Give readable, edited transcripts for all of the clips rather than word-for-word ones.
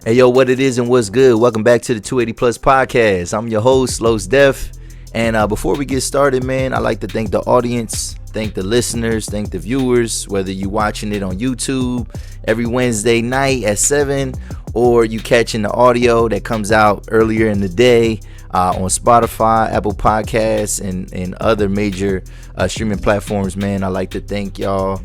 Hey, yo, what it is and what's good? Welcome back to the 280 Plus Podcast. I'm your host, Los Def. And before we get started, man, I'd like to thank the audience, thank the listeners, thank the viewers, whether you watching it on YouTube every Wednesday night at 7, or you catching the audio that comes out earlier in the day on Spotify, Apple Podcasts, and other major streaming platforms, man. I'd like to thank y'all.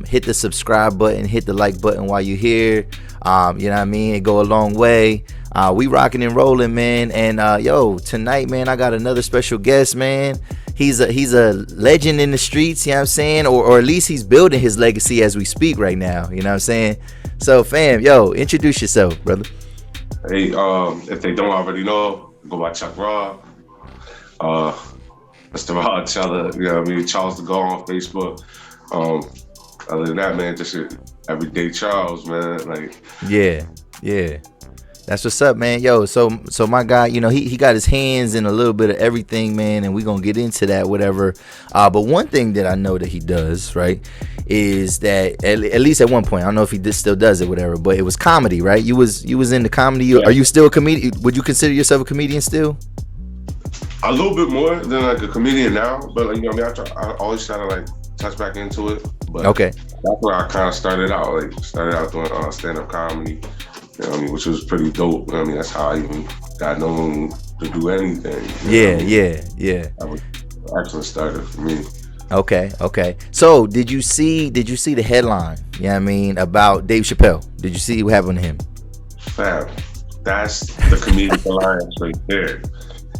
Hit the subscribe button, hit the like button while you're here. You know what I mean? It go a long way. We rocking and rolling, man. And yo, tonight, man, I got another special guest, man. He's a legend in the streets, you know what I'm saying? Or at least he's building his legacy as we speak right now, you know what I'm saying? So, fam, yo, introduce yourself, brother. Hey, if they don't already know, go by Chuck Raw. That's the Raw Chella, you know what I mean? Charles the Go on Facebook. Other than that, man, just everyday Charles, man. Like, yeah. That's what's up, man. Yo, so my guy, you know, he got his hands in a little bit of everything, man, and we're gonna get into that, whatever. But one thing that I know that he does, right, is that at least at one point, I don't know if he still does it, whatever, but it was comedy, right? You was into comedy. Yeah. Are you still a comedian? Would you consider yourself a comedian still? A little bit more than like a comedian now, but like, you know, I mean, I always try to like touch back into it. But okay, that's where I kind of started out. Like, started out doing stand-up comedy, you know what I mean, which was pretty dope. You know what I mean, that's how I even got known to do anything. Yeah. That was an excellent starter for me. Okay. So did you see the headline? You know what I mean, about Dave Chappelle? Did you see what happened to him? Fam, that's the comedic alliance right there.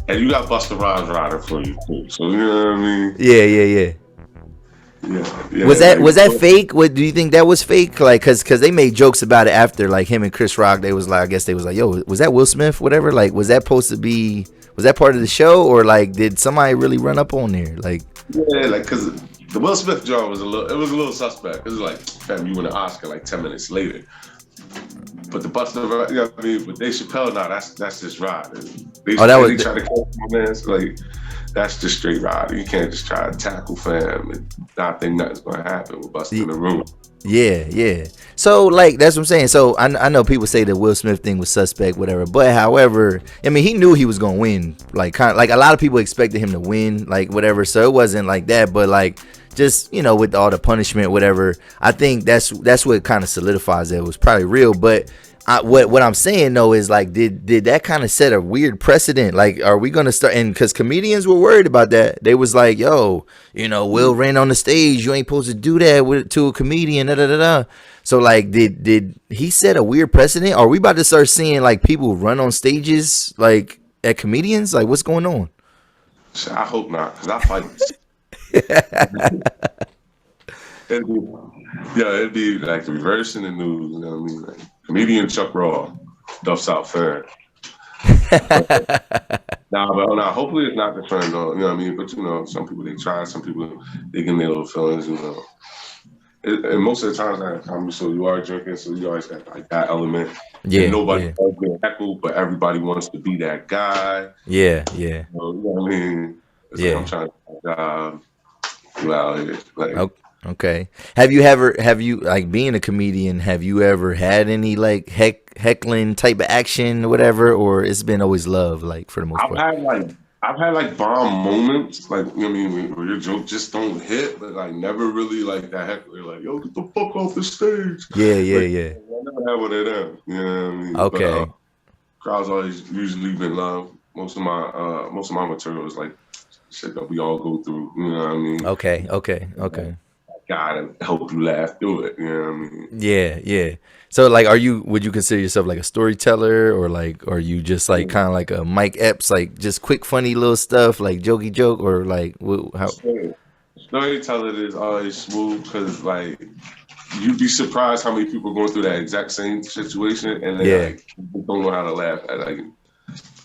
And you got Busta Rhymes riding for you too. So you know what I mean? Yeah. Yeah, was that fake? What do you think that was fake? Like, cause they made jokes about it after, like him and Chris Rock. They was like, I guess they was like, yo, was that Will Smith? Whatever. Like, was that supposed to be? Was that part of the show, or like, did somebody really run up on there? Like, yeah, like, cause the Will Smith job was a little suspect. It was like, fam, you win an Oscar like 10 minutes later. But the Busta, you know what I mean? But Dave Chappelle, nah, that's just ride. They try to catch my man. So like, that's just straight ride. You can't just try to tackle fam and not think nothing's gonna happen with Busta in the room. Yeah. So like, that's what I'm saying. So I know people say the Will Smith thing was suspect, whatever. But however, I mean, he knew he was gonna win. Like, kind of, like a lot of people expected him to win, like whatever. So it wasn't like that. But like, just, you know, with all the punishment, whatever, I think that's what kind of solidifies that it was probably real. But what I'm saying though is like, did that kind of set a weird precedent? Like, are we gonna start? And because comedians were worried about that, they was like, yo, you know, Will ran on the stage, you ain't supposed to do that to a comedian, da. So like, did he set a weird precedent? Are we about to start seeing like people run on stages like at comedians? Like, what's going on? I hope not, because I fight. It'd be like the reverse in the news, you know what I mean? Like, comedian Chuck Raw, Duff South fan. Nah, hopefully it's not the trend though, you know what I mean? But you know, some people they try, some people they get their little feelings, you know. And most of the times I have comedy, so you are drinking, so you always got like that element. Yeah. And nobody does get heckled, but everybody wants to be that guy. Yeah. You know what I mean? It's like I'm trying to you out here. Like, okay. Have you like, being a comedian, have you ever had any like heckling type of action or whatever, or it's been always love, like, for the most part? I've had like bomb moments, like, you know what I mean, where your joke just don't hit, but like never really like that heckler, like, yo, get the fuck off the stage. Yeah. I never had one of them. You know what I mean? Okay. But, crowds always usually been love. Most of my material is like shit that we all go through. You know what I mean? Okay. Gotta help you laugh through it. You know what I mean? Yeah. So like, would you consider yourself like a storyteller, or like, are you just like kind of like a Mike Epps, like just quick funny little stuff, like jokey joke, or like how? Storyteller is always smooth, because like, you'd be surprised how many people are going through that exact same situation and they like don't know how to laugh at, like,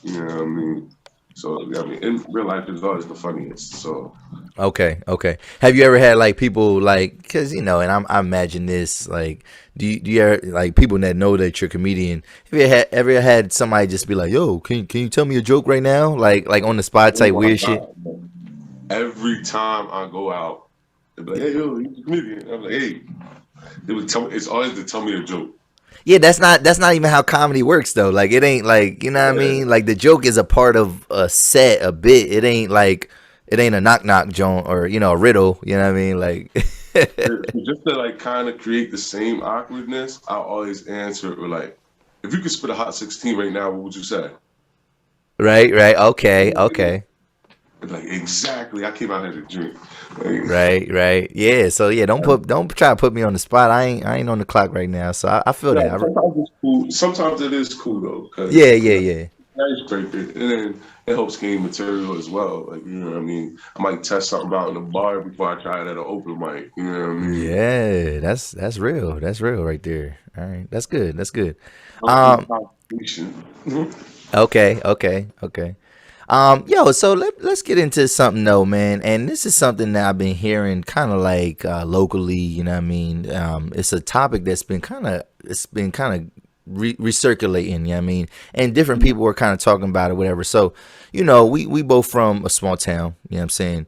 you know what I mean? So I mean, in real life, it's always the funniest. So Okay, okay. Have you ever had like people like, because you know, and I imagine this like, do you ever, like people that know that you're a comedian? Have you ever had somebody just be like, "Yo, can you tell me a joke right now?" Like on the spot Oh type my weird shit. God. Every time I go out, they'll be like, hey, yo, you a comedian. I'm like, hey. They would tell me, it's always to tell me a joke. Yeah, that's not even how comedy works though. Like it ain't like, you know what I Yeah. mean? Like the joke is a part of a set, a bit. It ain't like it ain't a knock knock joint or you know a riddle. You know what I mean? Like Just to like kind of create the same awkwardness, I'll always answer it with like, if you could spit a hot 16 right now, what would you say? right, right, okay, okay. It's like, exactly. I came out here to drink. Like, Right, right. Yeah. So yeah, don't try to put me on the spot. I ain't on the clock right now. So I feel yeah, that. sometimes it's cool. Sometimes it is cool though, Yeah, because yeah, yeah. icebreaker, and then it helps gain material as well. Like, you know what I mean? I might test something out in a bar before I try it at an open mic. You know what I mean? Yeah, that's real. That's real right there. All right. That's good. That's good. Helps with Um conversation. okay, okay, okay. Yo, so let's get into something though, man. And this is something that I've been hearing kind of like locally, you know what I mean? It's a topic that's been kind of recirculating, you know what I mean? And different people were kind of talking about it, whatever. So, you know, we both from a small town, you know what I'm saying?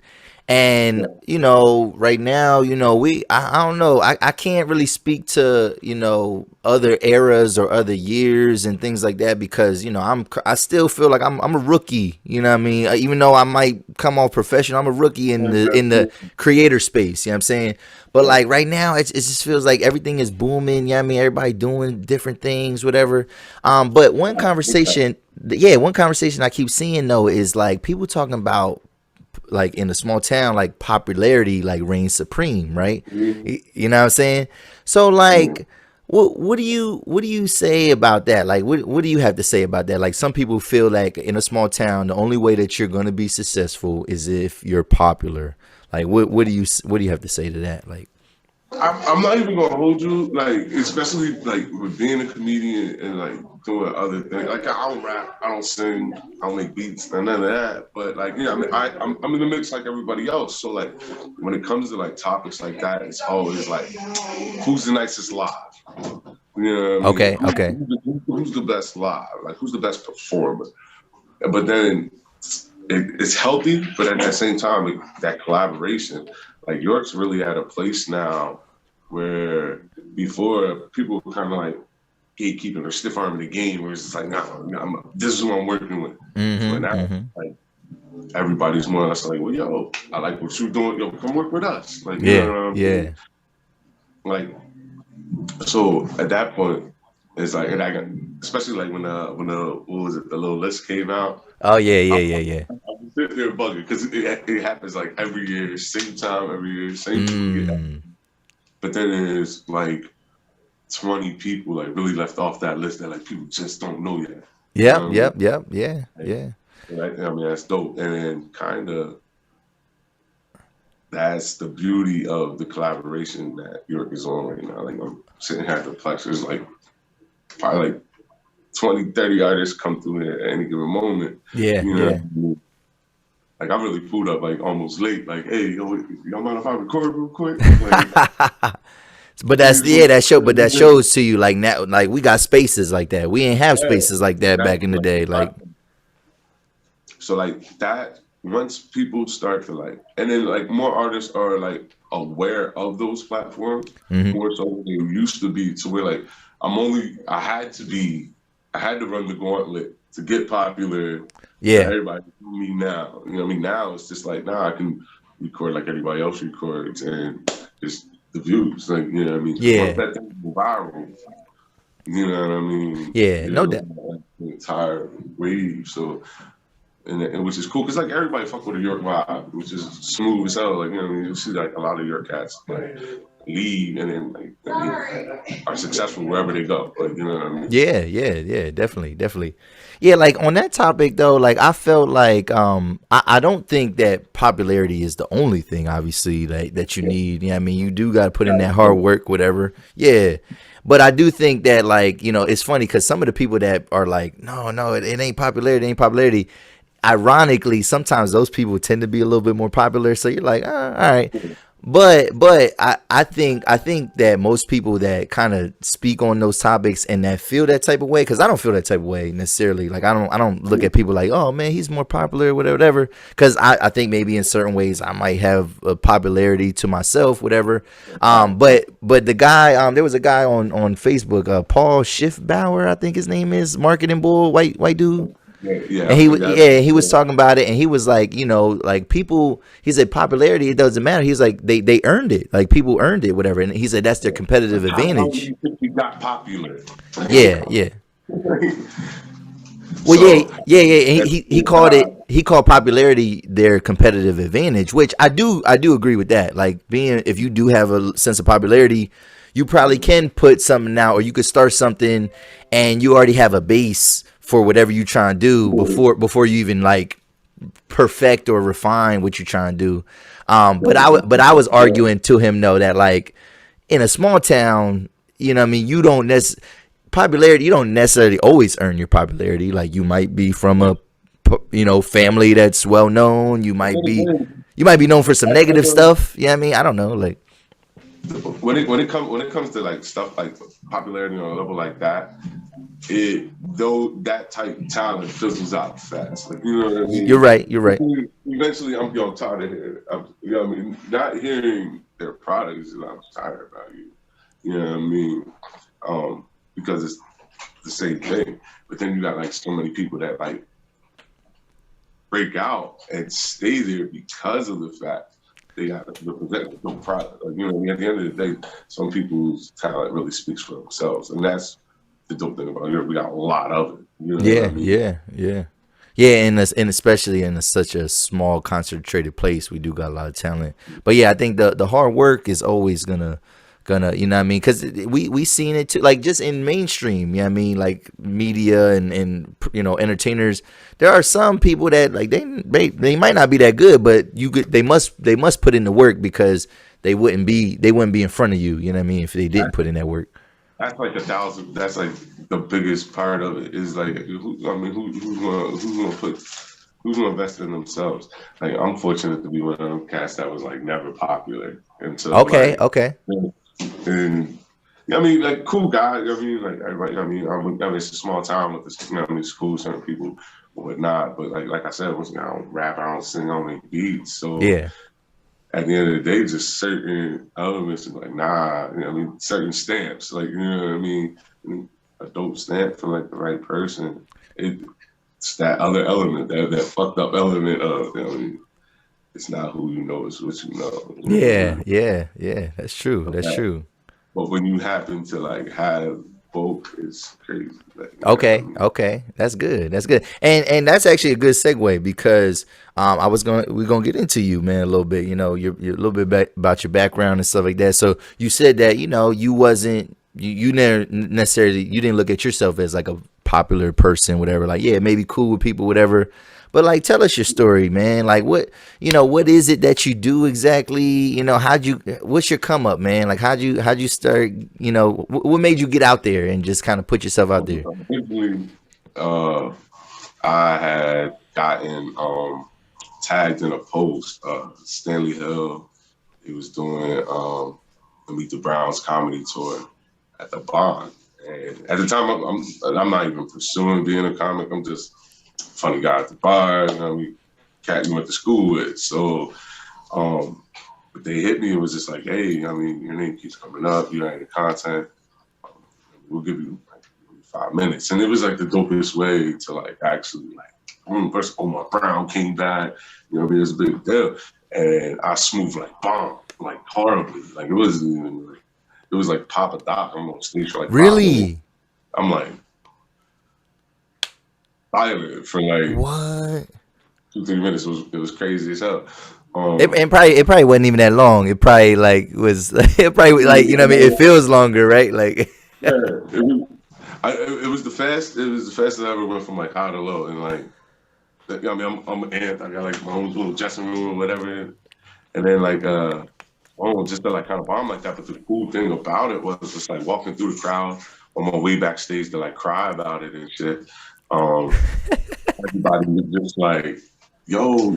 And, you know, right now, you know, I don't know, I can't really speak to, you know, other eras or other years and things like that because, you know, I still feel like I'm a rookie, you know what I mean? Even though I might come off professional, I'm a rookie in the creator space, you know what I'm saying? But like right now, it just feels like everything is booming. You know what I mean? Everybody doing different things, whatever. But one conversation I keep seeing though is like people talking about like in a small town, like popularity like reigns supreme, right? You know what I'm saying? So like, what do you say about that? Like, what do you have to say about that? Like, some people feel like in a small town, the only way that you're gonna be successful is if you're popular. Like, what do you have to say to that? Like, I'm not even gonna hold you, like, especially like with being a comedian and like doing other things. Like, I don't rap, I don't sing, I don't make beats, none of that. But like, yeah, I mean, I'm in the mix like everybody else. So like, when it comes to like topics like that, it's always like, who's the nicest live? You know what I mean? okay, okay, Who's the best live? Like, who's the best performer? But then it's healthy, but at the same time, that collaboration, like York's really at a place now where before people were kind of like gatekeeping or stiff arming the game, where it's just like, nah, this is who I'm working with. But now, like, everybody's more or less like, well, yo, I like what you're doing. Yo, come work with us. Like, you yeah, know what I yeah, mean? Like, so at that point, it's like, and I got, especially like when what was it, the little list came out. oh yeah, yeah, yeah, yeah. I'm sitting there bugging because it happens like every year, same time every year, same people get. But then there's like 20 people like really left off that list that like people just don't know yet. You Yep, know what I mean? yep, yep, yeah, Like, yeah. I mean, that's dope. And then kind of that's the beauty of the collaboration that York is on right now. Like, I'm sitting here at the Plex, there's like probably like 20, 30 artists come through here at any given moment. Yeah, You know what yeah. I mean? Like, I really pulled up like almost late. Like, hey, yo, y'all mind if I record real quick? Like, But that shows to you like now, like we got spaces like that. We ain't have yeah, spaces like that back in the day. Like, so like that. Once people start to like, and then like more artists are like aware of those platforms more so than they used to be. To where like I had to run the gauntlet to get popular. So yeah, everybody knew me now. You know what I mean? Now it's just like, nah, I can record like everybody else records and just the views. Like, you know what I mean? yeah, Once that thing go viral, you know what I mean? yeah. No You're doubt. like the entire wave. So, and which is cool because like everybody fuck with a York vibe, which is smooth as hell. Like, you know what I mean? You see like a lot of York cats like leave and then like are successful wherever they go. Like, you know what I mean? Yeah, yeah, yeah. Definitely, definitely. Yeah, like on that topic though, like I felt like I don't think that popularity is the only thing obviously that you need. You know what I mean? You do gotta put in that hard work, whatever. Yeah. But I do think that like, you know, it's funny because some of the people that are like, no, it ain't popularity, ironically, sometimes those people tend to be a little bit more popular. So you're like, all right. But I think that most people that kind of speak on those topics and that feel that type of way, because I don't feel that type of way necessarily. Like I don't look at people like, oh man, he's more popular, whatever. Because I think maybe in certain ways I might have a popularity to myself, whatever. But the guy, there was a guy on Facebook, Paul Schiffbauer, I think his name is, marketing bull, white dude. Yeah, And he was talking about it, and he was like, like people, he said popularity, it doesn't matter. He's like, they earned it, like people earned it, whatever. And he said that's their competitive advantage. You got popular. Yeah. Well, So, yeah. He called popularity their competitive advantage, which I do agree with that. Like if you do have a sense of popularity, you probably can put something out, or you could start something, and you already have a base for whatever you trying to do before you even like perfect or refine what you're trying to do. But I was arguing to him though that like in a small town, you know what I mean, you don't necessarily always earn your popularity. Like you might be from a family that's well known. You might be known for some negative stuff. You know what I mean? I don't know. Like when it comes to like stuff like popularity on a level like that, that type of talent fizzles out fast. Like, you know what I mean? You're right. Eventually, I'm tired of hearing. You know what I mean? Not hearing their products, I'm tired about you. You know what I mean? Because it's the same thing. But then you got like so many people that like break out and stay there because of the fact they got the product. Like, you know, at the end of the day, some people's talent really speaks for themselves, and that's the dope thing about it. We got a lot of it. You know what I mean? Yeah, and especially in such a small, concentrated place, we do got a lot of talent. But yeah, I think the hard work is always gonna you know what I mean? Because we seen it too, like just in mainstream, you know what I mean, like media and entertainers. There are some people that like they might not be that good, but they must put in the work, because they wouldn't be in front of you. You know what I mean? If they didn't put in that work. That's like that's like the biggest part of it is like, who's gonna invest in themselves? Like, I'm fortunate to be one of them cats that was like never popular until okay. And I mean, like, cool guy. I mean, like everybody. I mean, it's a small town with this. You know, I mean, it's cool, certain people, whatnot. But like I said, I don't rap, I don't sing, I don't make beats. So yeah. At the end of the day, just certain elements, like, nah, you know what I mean, certain stamps, like, you know what I mean, a dope stamp for like the right person. It's that other element, that fucked up element of, you know what I mean, it's not who you know, it's what you know. Yeah. That's true. That's true. But when you happen to like have both, it's crazy. Like, okay. That's good. And that's actually a good segue, because we're gonna get into you, man, a little bit. You know, you're a little bit about your background and stuff like that. So you said that, you know, you never necessarily, you didn't look at yourself as like a popular person, whatever. Like, yeah, maybe cool with people, whatever. But like, tell us your story, man. Like, what is it that you do exactly? You know, what's your come up, man? Like, how'd you start? You know, what made you get out there and just kind of put yourself out there? Originally, I had gotten tagged in a post. Stanley Hill, he was doing the Meet the Browns comedy tour at the Bond, and at the time, I'm not even pursuing being a comic. I'm just funny guy at the bar, you know, we cat you went to school with. So but they hit me and was just like, hey, I mean, your name keeps coming up, you write the content, we'll give you like 5 minutes. And it was like the dopest way to like actually like, first Omar Brown came back, you know, it was a big deal. And I smoothed like bomb, like horribly. Like it wasn't even like, it was like Papa Doc. I'm on stage for like really? I'm like silent for like what 2-3 minutes. It was crazy as hell. It probably wasn't even that long. It probably like was it probably like, you know what I mean, it feels longer, right? Like yeah, it was the fastest I ever went from like high to low. And like, I mean, I'm an ant. I got like my own little dressing room or whatever. And then like just to like kind of bomb like that. But the cool thing about it was just like walking through the crowd on my way backstage to like cry about it and shit. everybody was just like, yo,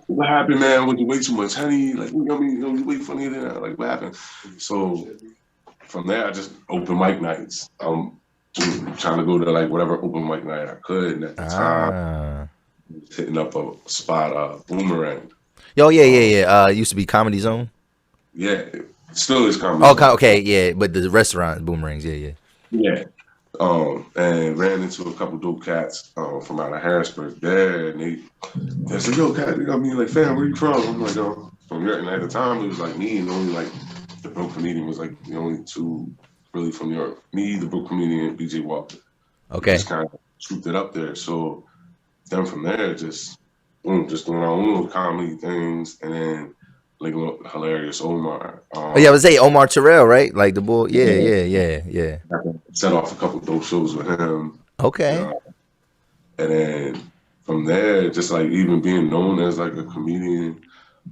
what happened, man? Was you way too much honey? Like, you know what I mean? You way funnier than that. Like, what happened? So from there, I just open mic nights. Trying to go to like whatever open mic night I could. And at the time, hitting up a spot, Boomerang. Yo, yeah. It used to be Comedy Zone. Yeah, it still is Comedy Zone. Okay, yeah. But the restaurant, Boomerangs, yeah. And ran into a couple dope cats from out of Harrisburg there, and they said, "Yo, cat, you know what I mean? Like, fam, where you from?" I'm like, "Yo, from New York." And at the time, it was like me and only like the broke comedian was like the only two really from New York. Me, the broke comedian, and BJ Walker. Okay. Just kind of swooped it up there. So then from there, just boom, just doing our own little comedy things, and then like hilarious Omar. I would say Omar Terrell, right? Like the boy. Yeah. Set off a couple dope shows with him. Okay. And then from there, just like even being known as like a comedian,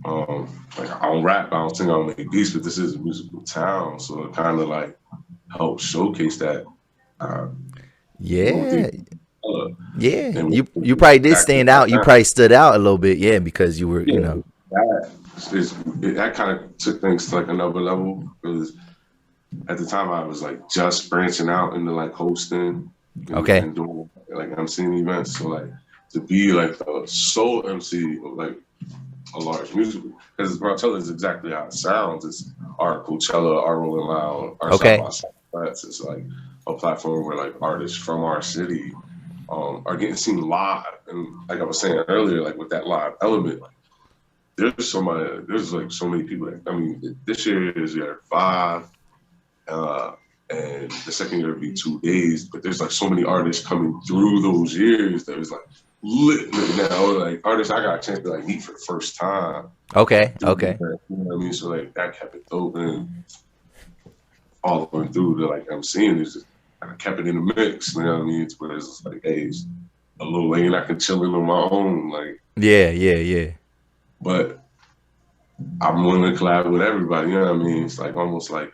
like I don't rap, I don't sing, I don't make beats, but this is a musical town, so it kind of like helped showcase that. Yeah. You probably did stand out. You probably stood out a little bit, because you were, you know. That kind of took things to like another level, because at the time I was like just branching out into like hosting and doing like emceeing events. So like to be like the sole MC of like a large musical, because Raw Chella is exactly how it sounds. It's our Coachella, our Rolling Loud, our South by Southwest. It's like a platform where like artists from our city are getting seen live. And like I was saying earlier, like with that live element, like, there's like so many people that, I mean, this year is year 5, and the second year would be 2 days, but there's like so many artists coming through those years that was like lit now, like artists I got a chance to like meet for the first time. Okay. You know what I mean? So like that kept it dope, and all the way through to like I'm seeing is just kind of kept it in the mix. You know what I mean? It's where it's like, hey, it's a little lane I can chill in on my own, like yeah. But I'm willing to collab with everybody. You know what I mean? It's like almost like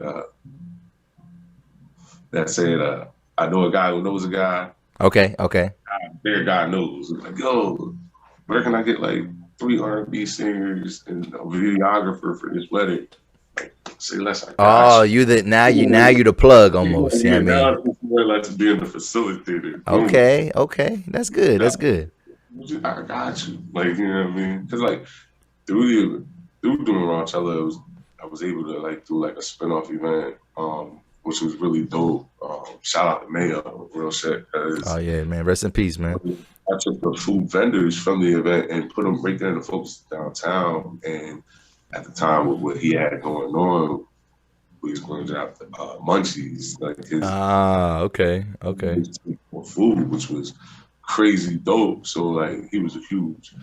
that said, I know a guy who knows a guy. Okay. Their guy knows. Like, yo, where can I get like 3 R&B singers and a videographer for this wedding? Like, say less. You now you the plug almost. Yeah, now it's more like to being the facilitator. Okay. That's good. I got you. Like, you know what I mean? Because like through doing Raw Chella, I was able to like do like a spinoff event, which was really dope. Shout out to Mayo, real shit. Oh yeah, man. Rest in peace, man. I took the food vendors from the event and put them right there in the focus downtown. And at the time, with what he had going on, we was going to drop the munchies, like his. Okay. Food, which was crazy dope. So like he was a huge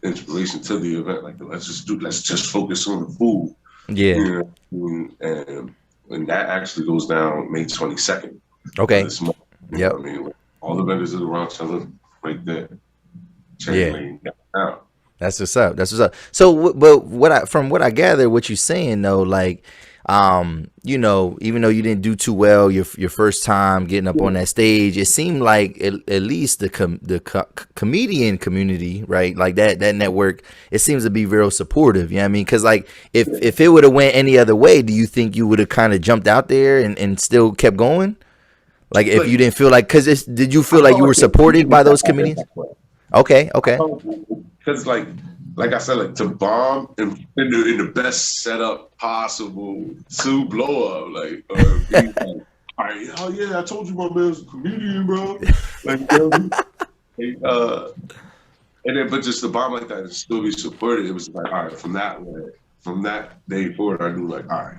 inspiration to the event. Like let's just focus on the food. Yeah. You know what I mean? And that actually goes down May 22nd. Okay. This month. Yep. I mean, like, all the vendors of the Raw Chella right there. That's what's up. So, but from what I gather, what you're saying though, like, you know, even though you didn't do too well your first time getting up on that stage, it seemed like at least the comedian community, right? Like that network, it seems to be real supportive. You know what I mean? Because like if it would have went any other way, do you think you would have kind of jumped out there and still kept going? Like if you didn't feel like, did you feel like you were supported by those comedians? Okay. Because like I said, like to bomb in the best setup possible to blow up, like, be like, all right, oh yeah, I told you my man's a comedian, bro. Like, and then but just to bomb like that and still be supported, it was like, all right, from that day forward, I knew like, all right,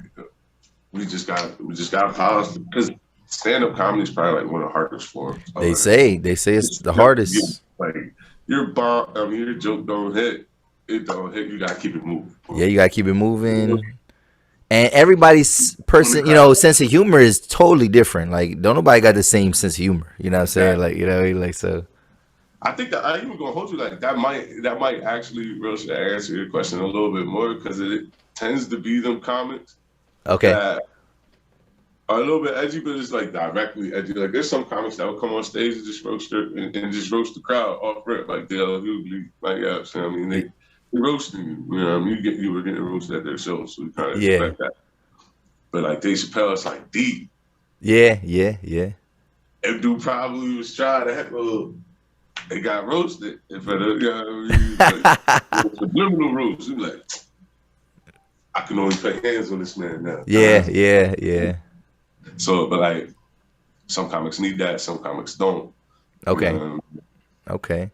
we just got pause, because stand-up comedy is probably like one of the hardest forms. They say it's the hardest. Like your bomb, I mean your joke don't hit. It don't hit. You gotta keep it moving. Yeah, you gotta keep it moving. And everybody's sense of humor is totally different. Like, don't nobody got the same sense of humor. You know what I'm saying? Like, you know, like so. I think that I even gonna hold you like that might actually really answer your question a little bit more, because it tends to be them comics. Okay. That a little bit edgy, but it's like directly edgy. Like there's some comics that will come on stage and just roast it and just roast the crowd off rip, like they'll like yeah, so, I mean they roasting you. You know, what I mean you were getting roasted at their shows, so you kind of expect that. But like Dave Chappelle, it's like deep. Yeah. If dude probably was trying to heckle, they got roasted in front of, you know what I mean? Like, subliminal roast. You like, I can only put hands on this man now. Yeah. So, but like, some comics need that, some comics don't. Okay. Okay.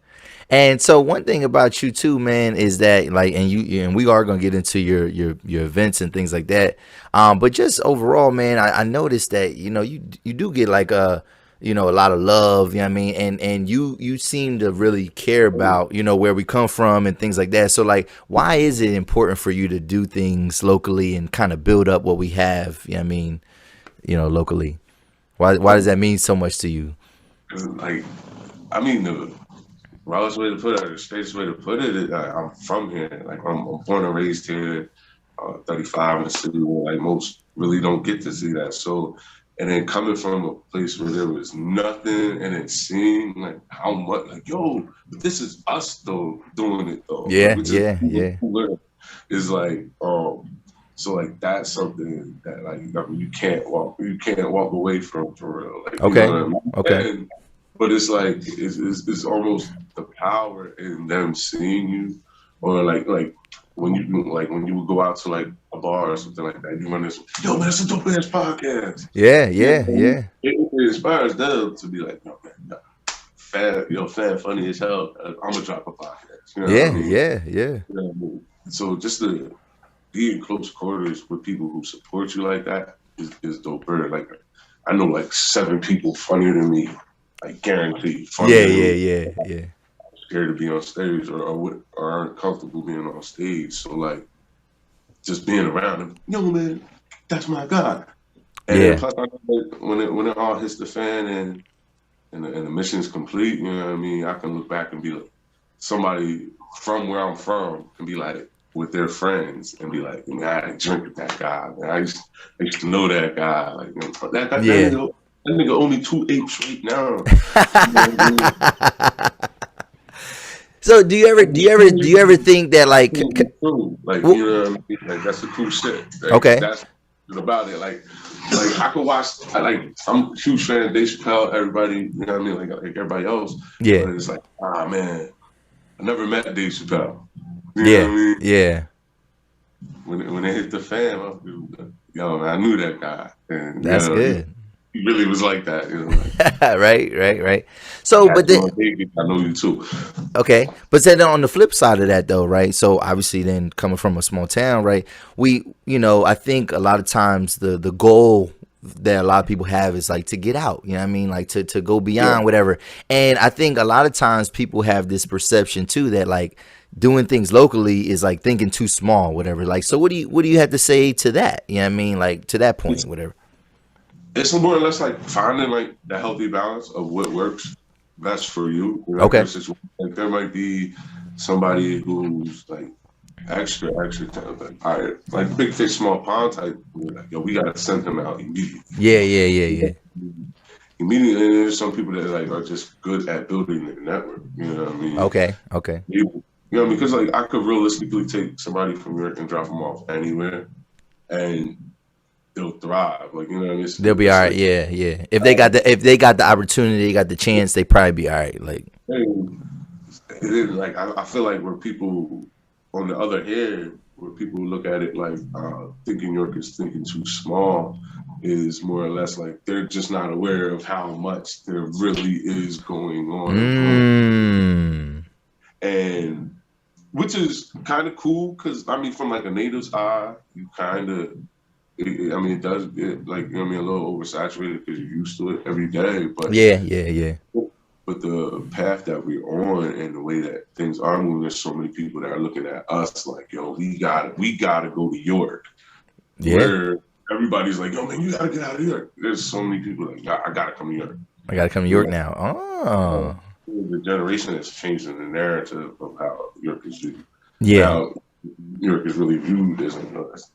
And so one thing about you too, man, is that like, and we are gonna get into your events and things like that. But just overall, man, I noticed that you do get like a lot of love. You know what I mean? And you seem to really care about where we come from and things like that. So like, why is it important for you to do things locally and kind of build up what we have? You know what I mean? Locally. Why does that mean so much to you? Like, I mean the rawest way to put it, the straightest way to put it is I'm from here. Like I'm born and raised here, 35 in the city where like most really don't get to see that. So, and then coming from a place where there was nothing and it seemed like how much, like, yo, but this is us though doing it though. Yeah. Is like, so like that's something that like I mean, you can't walk away from for real. Like, okay. You know what I mean? Okay. But it's like it's almost the power in them seeing you, or like when you would go out to like a bar or something like that, you run this, yo man, it's a dope ass podcast. Yeah. It inspires them to be like, yo man, fan funny as hell. I'm gonna drop a podcast. You know what I mean? Yeah. You know what I mean? So just to be in close quarters with people who support you like that is doper. Like I know like 7 people funnier than me. Like guaranteed. Yeah. Scared to be on stage or aren't comfortable being on stage. So like just being around them, yo man, that's my guy. And plus I know that when it all hits the fan and the mission's complete, you know what I mean, I can look back and be like, somebody from where I'm from can be like with their friends and be like, man, I had a drink with that guy. Man. I used to know that guy. Like that guy, that nigga only 2 apes right now. So do you ever think that like you know what I mean? Like that's the cool shit. Like, okay. That's about it. Like I could watch. I'm a huge fan of Dave Chappelle. Everybody, you know what I mean? Like everybody else. Yeah. But it's like, man, I never met Dave Chappelle. You know what I mean? Yeah. When it hit the fan, yo, man, I knew that guy. And, that's good. He really was like that, you know. Like, right. So, but then I know you too. Okay, but then on the flip side of that, though, right? So obviously, then coming from a small town, right? I think a lot of times the goal that a lot of people have is like to get out. You know what I mean? Like to go beyond whatever. And I think a lot of times people have this perception too that like doing things locally is like thinking too small, whatever. Like, so what do you have to say to that? You know what I mean? Like to that point, whatever. It's more or less like finding like the healthy balance of what works best for you. Okay. Like there might be somebody who's like extra talented. All right, like big fish, small pond type. Like, yo, we gotta send him out immediately. Yeah. Immediately, and there's some people that like are just good at building their network. You know what I mean? Okay. You know, because like I could realistically take somebody from here and drop them off anywhere, and they'll thrive. Like, you know what I mean? They'll be all right. Yeah. If they got the opportunity, they got the chance, they probably be all right. Like, it is like I feel like where people on the other hand, where people look at it like thinking York is thinking too small, is more or less like they're just not aware of how much there really is going on. And which is kind of cool because I mean, from like a native's eye, you kind of. It does get like, you know what I mean, a little oversaturated because you're used to it every day. But yeah. But the path that we're on and the way that things are moving, there's so many people that are looking at us like, yo, we gotta go to York. Yeah. Where everybody's like, yo, man, you gotta get out of York. There's so many people like, I gotta come to York. I gotta come to York now. Oh. The generation is changing the narrative of how York is viewed. Yeah. Now, New York is really viewed as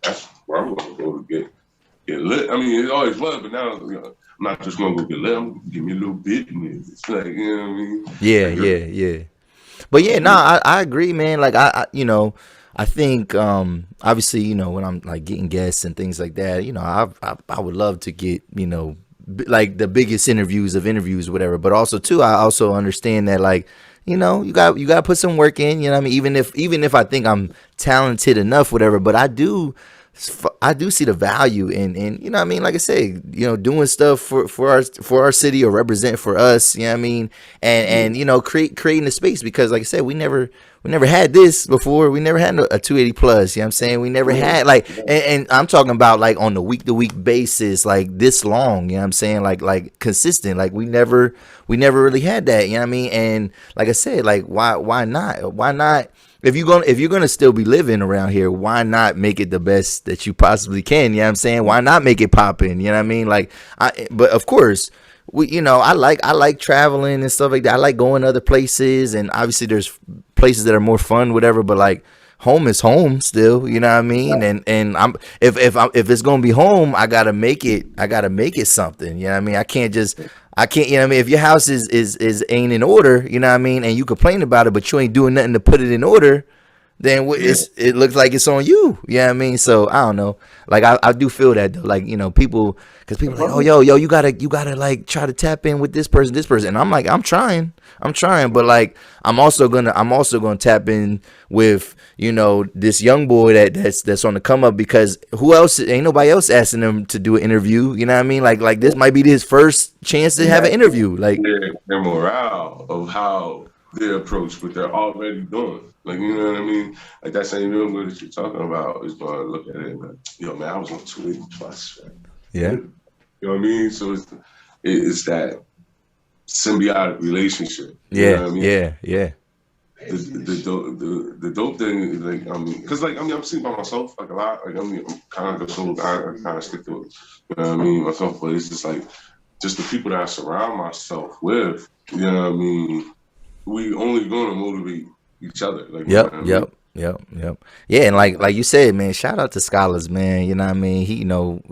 that's where I'm going to go to get get lit. I mean, it always was, but now I'm not just gonna go get lit. I'm gonna give me a little bit, and it's like, you know what I mean? Yeah, Like, yeah. But yeah, I agree, man. Like I think obviously, when I'm like getting guests and things like that, I would love to get, like the biggest interviews of interviews, whatever. But also too, I also understand that like, you got to put some work in, what I mean? Even if I think I'm talented enough, whatever, but I do see the value in what I mean, like I say, doing stuff for our city or represent for us, what I mean, and creating a space, because like I said, we never had this before. We never had a 280 plus, what I'm saying? We never had like, and I'm talking about like on the week to week basis, like this long, what I'm saying? Like consistent, like we never really had that, what I mean? And like I said, like why not? If you're gonna still be living around here, why not make it the best that you possibly can? You know what I'm saying? Why not make it poppin'? You know what I mean? But of course, I like traveling and stuff like that. I like going to other places, and obviously there's places that are more fun, whatever. But like home is home still. You know what I mean? And if it's gonna be home, I gotta make it. I gotta make it something. You know what I mean? I can't, you know what I mean? If your house is ain't in order, you know what I mean, and you complain about it, but you ain't doing nothing to put it in order, then it looks like it's on you. You know what I mean? So I don't know. Like I do feel that though. Like, people, because people are like, oh, yo, you gotta like try to tap in with this person. And I'm like, I'm trying, but like I'm also gonna tap in with, this young boy that's on the come up, because who else? Ain't nobody else asking him to do an interview. You know what I mean? Like this might be his first chance to have an interview. Like their morale of how they approach what they're already doing. Like, you know what I mean? Like that same number that you're talking about is going to look at it and like, yo, man, I was on 280 plus. Right? Yeah. You know what I mean? So it's that symbiotic relationship. You know what I mean? Yeah. The dope thing is like, because like I'm sitting by myself like a lot. Like I'm kind of the solo guy. I kind of stick to it. You know what I mean? Myself, but it's just like the people that I surround myself with. You know what I mean? We only going to motivate each other. Like, Yep. You know what I mean? Yep. Yeah, and like you said, man, shout out to Scholars, man. You know what I mean? He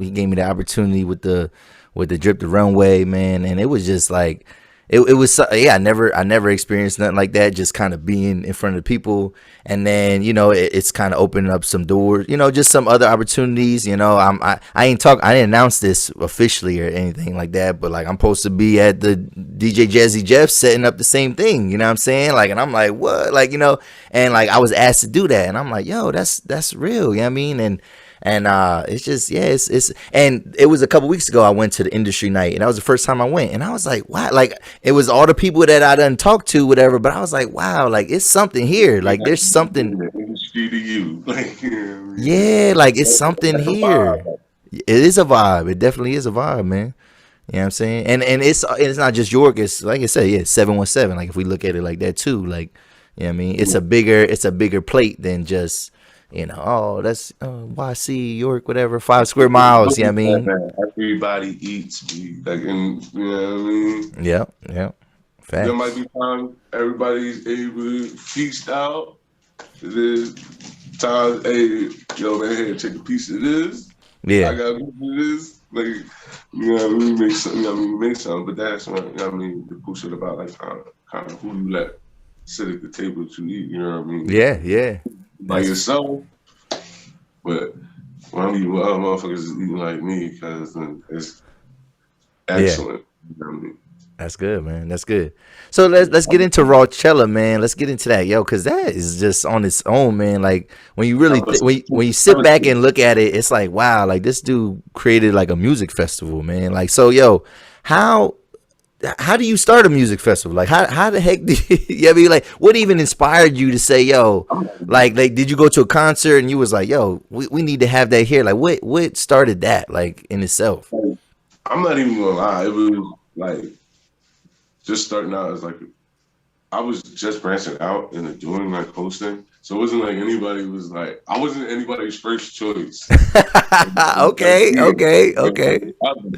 gave me the opportunity with the Drip the Runway, man, and it was just like it was I never experienced nothing like that, just kind of being in front of people, and then it's kind of opening up some doors, just some other opportunities. I didn't announce this officially or anything like that, but like I'm supposed to be at the DJ Jazzy Jeff setting up the same thing, you know what I'm saying? Like, and I'm like, what? Like, and like I was asked to do that, and I'm like, yo, that's real, you know what I mean? And it's just, yeah, it's and it was a couple weeks ago I went to the industry night, and that was the first time I went, and I was like, wow, like it was all the people that I done talked to, whatever, but I was like, wow, like it's something here, like there's something. Industry to you, like, Yeah, like it's something here. It is a vibe. It definitely is a vibe, man. You know what I'm saying? And it's not just York. It's like I said, yeah, 717. Like if we look at it like that too, like, you know what I mean? It's a bigger plate than just, that's YC, York, whatever, 5 square miles. You know what I mean? Everybody eats, like, and you know what I mean? Yeah. Facts. There might be times everybody's able to feast out. There's times, hey, yo, man, here, take a piece of this. Yeah. I got a piece of this. Like, you know what I mean? Make something, make something. But that's what, you know what I mean? The cool shit about, like, kind of who you let sit at the table to eat, you know what I mean? Yeah. By yourself. But when I'm eating with other motherfuckers eating like me, because it's excellent. You know what I mean? That's good, man. That's good. So let's get into Raw Chella, man. Let's get into that, yo, because that is just on its own, man. Like when you really when you sit back and look at it, it's like, wow, like this dude created like a music festival, man. Like, so, yo, how do you start a music festival? Like how the heck did you be like, what even inspired you to say, yo, like did you go to a concert and you was like, yo, we need to have that here? Like what started that, like, in itself? I'm not even gonna lie, it was like just starting out as like I was just branching out and doing like hosting, so it wasn't like anybody was like I wasn't anybody's first choice. Okay. You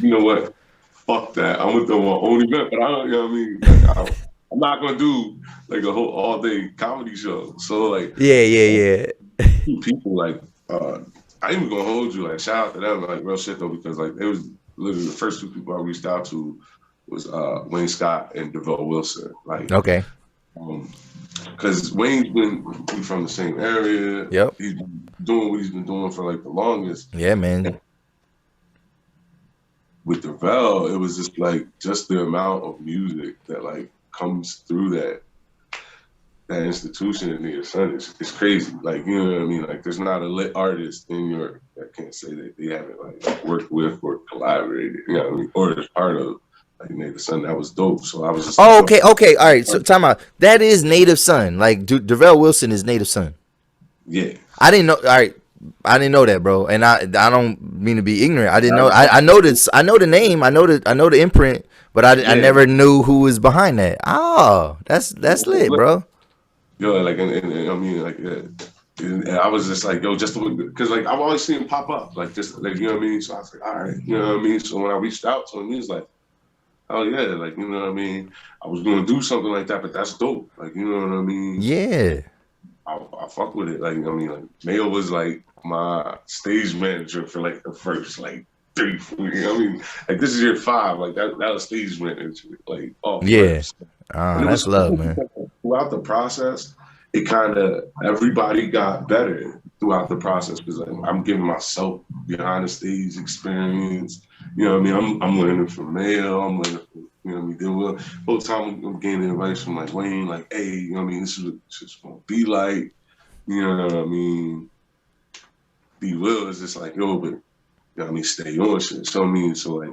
know what? Fuck that. I'm gonna do my own event, but I don't. You know what I mean? Like, I'm not gonna do like a whole all day comedy show. So like, yeah. People like I ain't even gonna hold you. Like, shout out to them, like real shit though, because like it was literally the first two people I reached out to was Wayne Scott and DeVille Wilson. Like, Okay. Because Wayne's been from the same area. Yep. He's been doing what he's been doing for like the longest. Yeah, man. And with DeVille, it was just like just the amount of music that like comes through that institution in Native Son is crazy. Like, you know what I mean? Like, there's not a lit artist in New York that can't say that they haven't like worked with or collaborated, you know what I mean? Or is part of like Native Son. That was dope. So I was just like, okay, all right. So time out. That is Native Son. Like DeVille Wilson is Native Son. Yeah. I didn't know. All right. I didn't know that, bro. And I don't mean to be ignorant. I didn't know. I know this. I know the name. I know the imprint, but I never knew who was behind that. Oh, that's lit, bro. Yo, like, and I mean, like, and I was just like, yo, just because like I've always seen him pop up, like, just like, you know what I mean. So I was like, all right, you know what I mean. So when I reached out to him, he was like, oh yeah, like, you know what I mean. I was gonna do something like that, but that's dope, like, you know what I mean. Yeah, I fuck with it, like, I mean, like Mayo was like my stage manager for like the first like 3, 4 years. I mean, like this is year 5, like that was stage manager, like yeah. That's love, man. Throughout the process, it kind of everybody got better throughout the process because like, I'm giving myself behind the stage experience. You know what I mean? I'm learning from Mayo. I'm learning from, you know what I mean? Doing well. Whole time I'm gaining advice from like Wayne, like, hey, you know what I mean? This is what it's gonna be like. You know what I mean? Be Will is just like, yo, but you know what I mean? Stay on shit. So I mean, so like,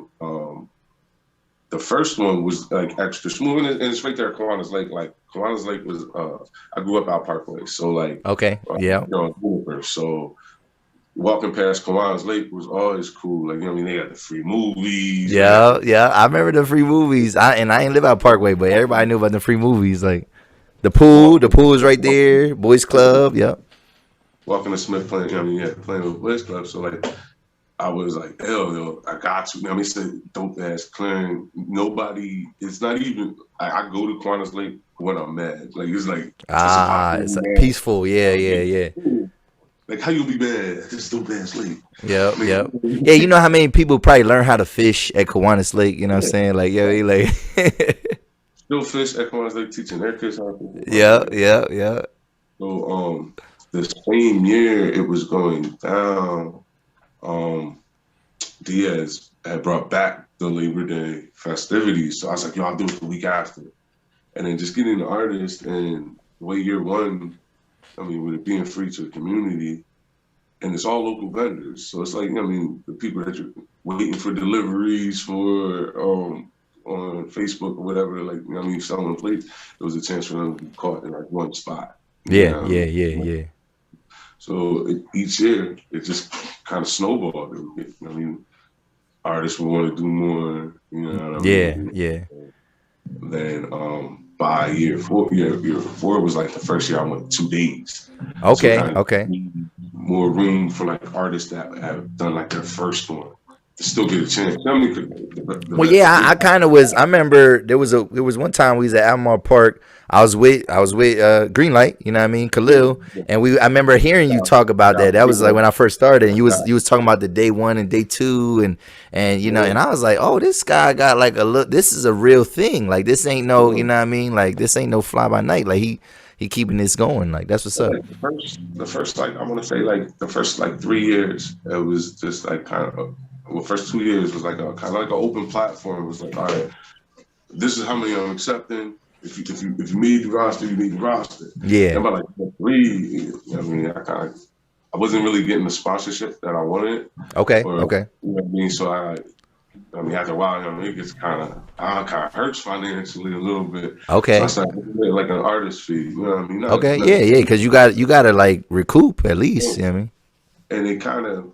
the first one was like extra smooth, and it's right there at Kiwanis Lake. Like Kiwanis Lake was, I grew up out Parkway, so like, okay, yeah. So walking past Kiwanis Lake was always cool. Like, you know what I mean? They got the free movies. Yeah, yeah. I remember the free movies. I ain't live out Parkway, but everybody knew about the free movies. Like the pool is right there. Boys Club, yep. Walking to Smith playing, you know what I mean? Yeah, playing with Boys Club. So like, I was like, hell, yo, I got you. You know what I mean? Said dope ass clearing. Nobody, it's not even, I go to Kiwanis Lake when I'm mad. Like, it's like, it's like peaceful. Yeah. Like, how you be mad? This dope ass lake. Yep. Yeah, you know how many people probably learn how to fish at Kiwanis Lake? You know what I'm saying? Like, yo, he like. Still fish at Kiwanis Lake teaching their kids how to. Yeah. So, the same year it was going down, Diaz had brought back the Labor Day festivities. So I was like, yo, I'll do it the week after. And then just getting the artist and the way year 1, I mean, with it being free to the community, and it's all local vendors. So it's like, I mean, the people that you're waiting for deliveries for on Facebook or whatever, like, you know what I mean, selling plates, there was a chance for them to be caught in like one spot. Yeah. So each year, it just kind of snowballed. I mean, artists would want to do more, you know what I mean? Yeah. Then by year 4 was like the first year I went 2 days. Okay, so okay. More room for like artists that have done like their first one to still get a chance. I mean, well, yeah, I kind of was. I remember there was one time we was at Almar Park. I was with Greenlight, you know what I mean, Khalil, and I remember hearing you talk about that. That was like when I first started, and you was talking about the day 1 and day 2, and you know, and I was like, oh, this guy got like a look. This is a real thing. Like this ain't no, you know what I mean, like this ain't no fly by night. Like he keeping this going. Like that's what's up. The first like I want to say like the first like 3 years, it was just like kind of. Well, first 2 years was like a kind of like an open platform. It was like, all right, this is how many I'm accepting. If you made the roster, you made the roster. Yeah. And by like 3, I mean, I wasn't really getting the sponsorship that I wanted. Okay. You know what I mean? So I mean, after a while, you know, it gets kind of hurts financially a little bit. Okay. So I started looking at like an artist fee. You know what I mean? Okay. Yeah. Because you got to like recoup at least. You know what I mean? And it kind of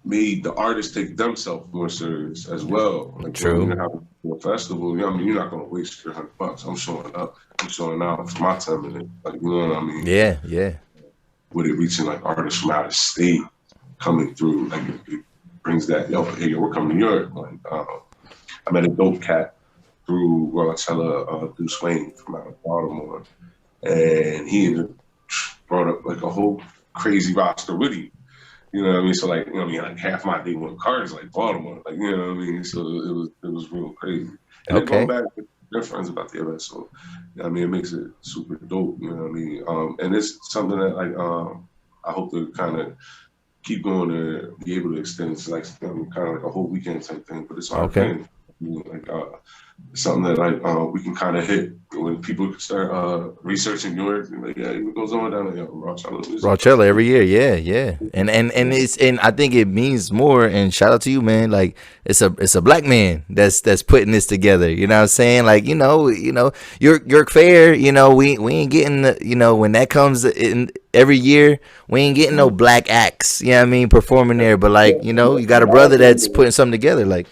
made the artists take themselves more serious as well. Like, true. When you have a festival, you know what I mean, you're not gonna waste your $100. I'm showing up. I'm showing out for my 10 minutes. Like, you know what I mean? Yeah. With it reaching like artists from out of state coming through, like it brings that, yo, hey, we're coming to New York. Like, I met a dope cat through Raw Chella, through Swain from out of Baltimore, and he brought up like a whole crazy roster with him. You know what I mean? So like, you know what I mean? Like half my day went cars like Baltimore, like, you know what I mean? So it was real crazy. And then going Okay. back with their friends about the event, so you know what I mean, it makes it super dope. You know what I mean? And it's something that like I hope to kind of keep going to be able to extend it to like kind of like a whole weekend type thing. But it's our Okay. thing. You know, like something that like we can kind of hit when people start researching yours. Like, yeah, what goes on down there? Raw RawChella every year, yeah. And it's, and I think it means more. And shout out to you, man. Like it's a black man that's putting this together. You know what I'm saying? Like you know, York Fair. You know, we ain't getting the, you know, when that comes in every year, we ain't getting no black acts. You know what I mean? Performing there, but like you know, you got a brother that's putting something together. Like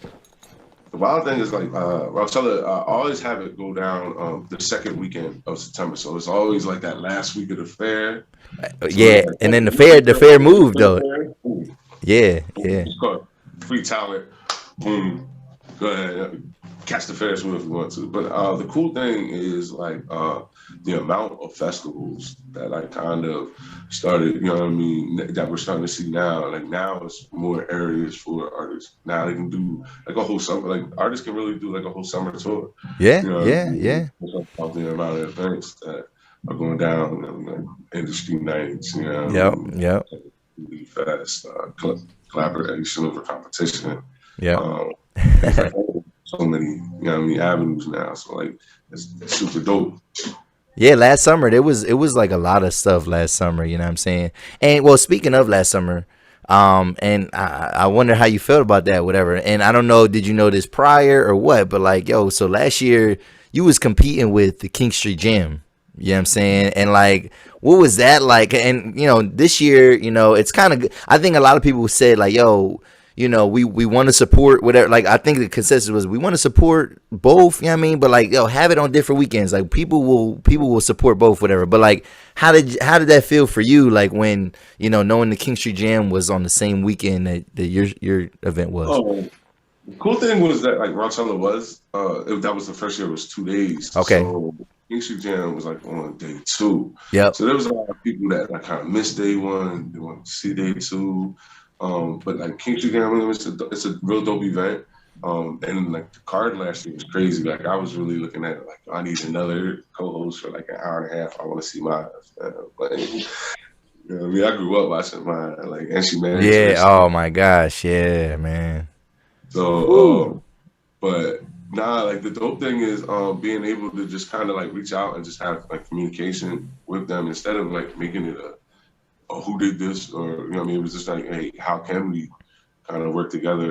the wild thing is like RawChella, I always have it go down the second weekend of September. So it's always like that last week of the fair. So yeah, like, and then the fair moved though. Yeah. It's called free talent. Boom. Go ahead. Catch the Ferris wheel if you want to. But the cool thing is like the amount of festivals that like kind of started, you know what I mean, that we're starting to see now. Like now it's more areas for artists. Now they can do like a whole summer, like artists can really do like a whole summer tour. Yeah, You know yeah, what I mean? yeah. About the amount of events that are going down, you know, like industry nights, you know what I mean? Yep. Really fast, collaboration over competition. Yeah. It's like, so many, you know what I mean, avenues now. So like it's super dope. Yeah, last summer it was like a lot of stuff last summer, you know what I'm saying? And well, speaking of last summer, and I wonder how you felt about that, whatever. And I don't know, did you know this prior or what? But like, yo, so last year you was competing with the King Street Gym. You know what I'm saying? And like, what was that like? And you know, this year, you know, it's kind of, I think a lot of people said like, yo, you know, we want to support whatever. Like, I think the consensus was we want to support both. You know what I mean? But like, yo, have it on different weekends. Like, people will support both, whatever. But like, how did that feel for you? Like when, you know, knowing the King Street Jam was on the same weekend that your event was. Oh, the cool thing was that like Raw Chella was that was the first year. It was 2 days. Okay. So King Street Jam was like on day 2. Yep. So there was a lot of people that like kind of missed day 1. They want to see day 2. But like King Street Jam, it's a real dope event. And like the card last year was crazy. Like I was really looking at it like I need another co-host for like an hour and a half. I want to see my but you know what I mean, I grew up watching mine, like, and she married. Yeah. Oh my gosh. Yeah, man. So, but nah, like the dope thing is being able to just kind of like reach out and just have like communication with them instead of like making it a who did this, or you know what I mean, it was just like, hey, how can we kind of work together?